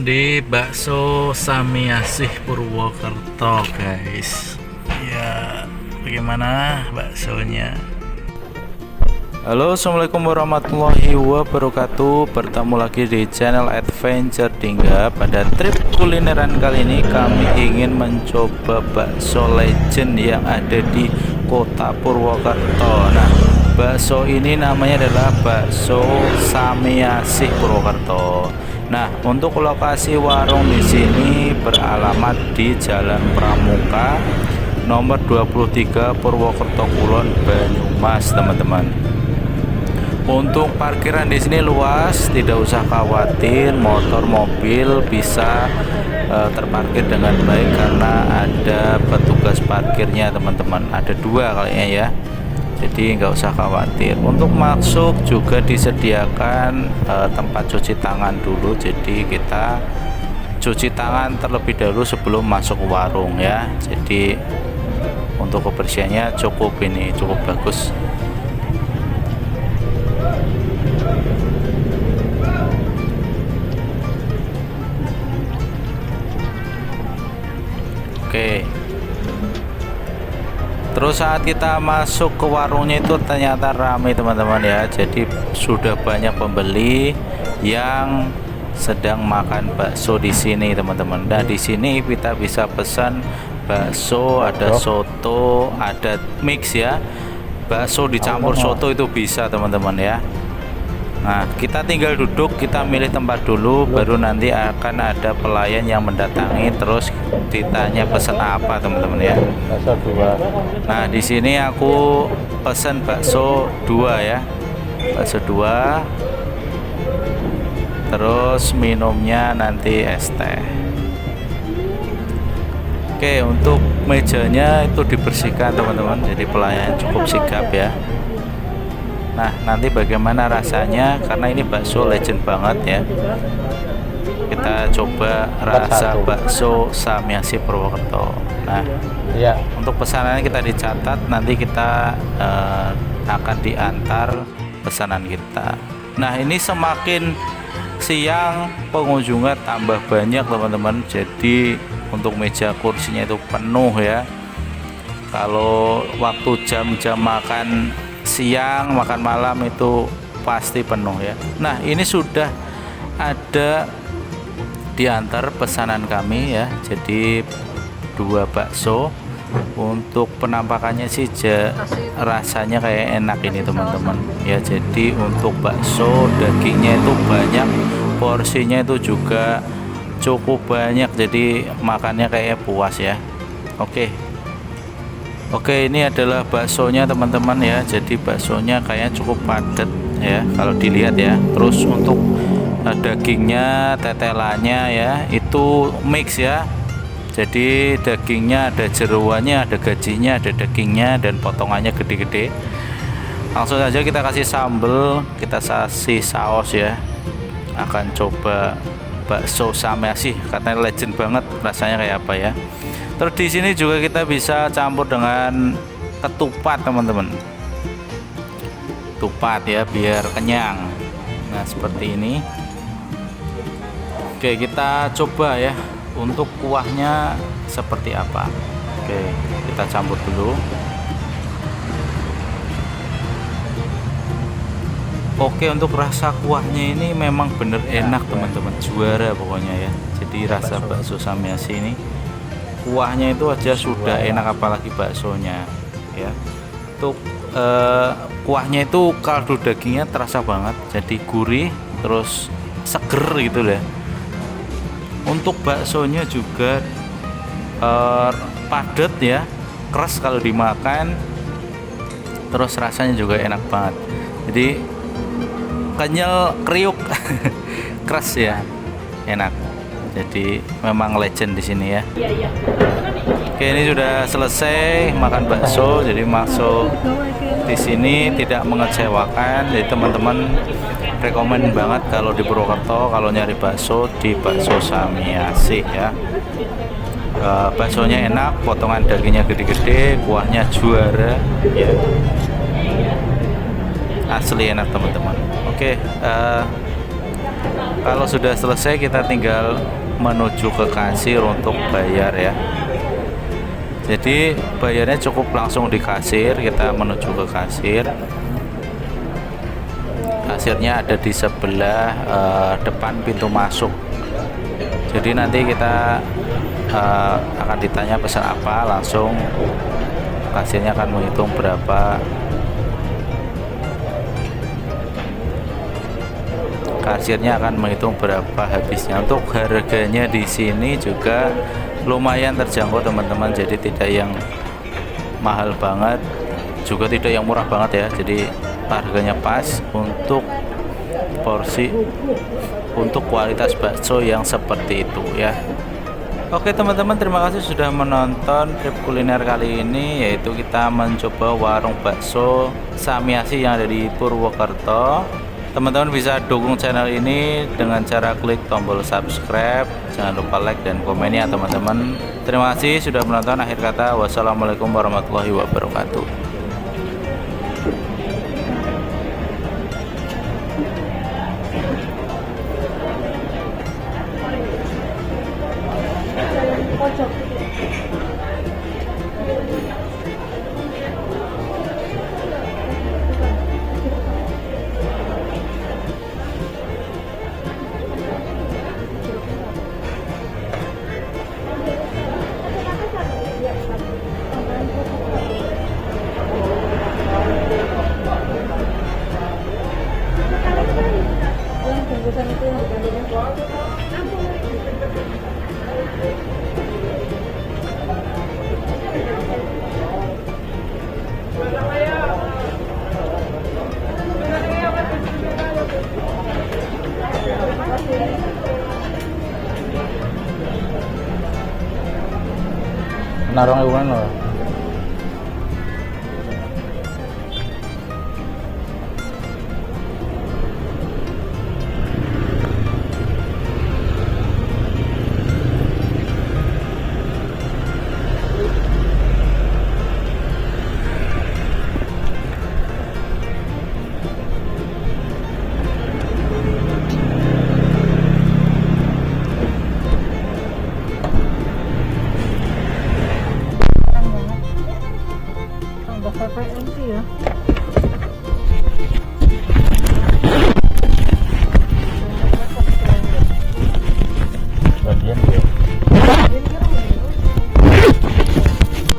teman-teman di bakso Samiasih Purwokerto guys. Ya, bagaimana baksonya? Halo, assalamualaikum warahmatullahi wabarakatuh. Bertemu lagi di channel Adventure Dingga. Pada trip kulineran kali ini kami ingin mencoba bakso legend yang ada di kota Purwokerto. Nah, bakso ini namanya adalah bakso Samiasih Purwokerto. Nah, untuk lokasi warung di sini beralamat di Jalan Pramuka nomor 23 Purwokerto Kulon, Banyumas, teman-teman. Untuk parkiran di sini luas, tidak usah khawatir, motor mobil bisa terparkir dengan baik karena ada petugas parkirnya, teman-teman. Ada dua kayaknya ya. Jadi nggak usah khawatir. Untuk masuk juga disediakan tempat cuci tangan dulu. Jadi kita cuci tangan terlebih dahulu sebelum masuk warung ya. Jadi untuk kebersihannya cukup bagus. Oke. Terus saat kita masuk ke warungnya itu ternyata ramai, teman-teman ya. Jadi sudah banyak pembeli yang sedang makan bakso di sini, teman-teman. Nah, di sini kita bisa pesan bakso, ada soto, ada mix ya. Bakso dicampur soto itu bisa, teman-teman ya. Nah, kita tinggal duduk, kita milih tempat dulu, baru nanti akan ada pelayan yang mendatangi, terus ditanya pesan apa, teman-teman ya. Nah, di sini aku pesan bakso 2 ya, bakso 2, terus minumnya nanti es teh. Oke, untuk mejanya itu dibersihkan, teman-teman, jadi pelayan cukup sigap ya. Nah, nanti bagaimana rasanya, karena ini bakso legend banget ya. Kita coba rasa bakso Samiasih Purwokerto. Nah ya, untuk pesanannya kita dicatat, nanti kita akan diantar pesanan kita. Nah, ini semakin siang pengunjungnya tambah banyak, teman-teman. Jadi untuk meja kursinya itu penuh ya. Kalau waktu jam-jam makan siang, makan malam itu pasti penuh ya. Nah, ini sudah ada diantar pesanan kami ya. Jadi 2 bakso. Untuk penampakannya sih rasanya kayak enak ini, teman-teman ya. Jadi untuk bakso dagingnya itu banyak, porsinya itu juga cukup banyak, jadi makannya kayak puas ya. Oke, ini adalah baksonya, teman-teman ya. Jadi baksonya kayaknya cukup padat ya kalau dilihat ya. Terus untuk dagingnya, tetelannya ya, itu mix ya. Jadi dagingnya ada jeroannya, ada gajinya, ada dagingnya, dan potongannya gede-gede. Langsung saja kita kasih sambal, kita kasih saus ya. Akan coba bakso Samiasih, katanya legend banget, rasanya kayak apa ya. Terus di sini juga kita bisa campur dengan ketupat, teman-teman. Ketupat ya, biar kenyang. Nah, seperti ini. Oke, kita coba ya untuk kuahnya seperti apa. Oke, kita campur dulu. Oke, untuk rasa kuahnya ini memang bener enak, teman-teman. Juara pokoknya ya. Jadi rasa bakso Samiasih ini kuahnya itu aja sudah enak, apalagi baksonya ya. Untuk kuahnya itu kaldu dagingnya terasa banget, jadi gurih terus seger gitu ya. Untuk baksonya juga padat ya, keras kalau dimakan, terus rasanya juga enak banget. Jadi kenyal, kriuk, keras ya, enak. Jadi memang legend di sini ya. Oke, ini sudah selesai makan bakso. Jadi masuk di sini tidak mengecewakan. Jadi teman-teman rekomen banget kalau di Purwokerto, kalau nyari bakso, di bakso Samiasih ya. Baksonya enak, potongan dagingnya gede-gede, kuahnya juara ya. Asli enak, teman-teman. Oke, Kalau sudah selesai kita tinggal menuju ke kasir untuk bayar ya. Jadi bayarnya cukup langsung di kasir, kita menuju ke kasir. Kasirnya ada di sebelah depan pintu masuk. Jadi nanti kita akan ditanya pesan apa, langsung kasirnya akan menghitung berapa. Kasirnya akan menghitung berapa habisnya. Untuk harganya di sini juga lumayan terjangkau teman-teman, jadi tidak yang mahal banget, juga tidak yang murah banget ya. Jadi harganya pas untuk porsi, untuk kualitas bakso yang seperti itu ya. Oke teman-teman, terima kasih sudah menonton trip kuliner kali ini, yaitu kita mencoba warung bakso Samiasih yang ada di Purwokerto. Teman-teman bisa dukung channel ini dengan cara klik tombol subscribe, jangan lupa like dan komen ya teman-teman. Terima kasih sudah menonton. Akhir kata, wassalamualaikum warahmatullahi wabarakatuh. Narong iwan loh.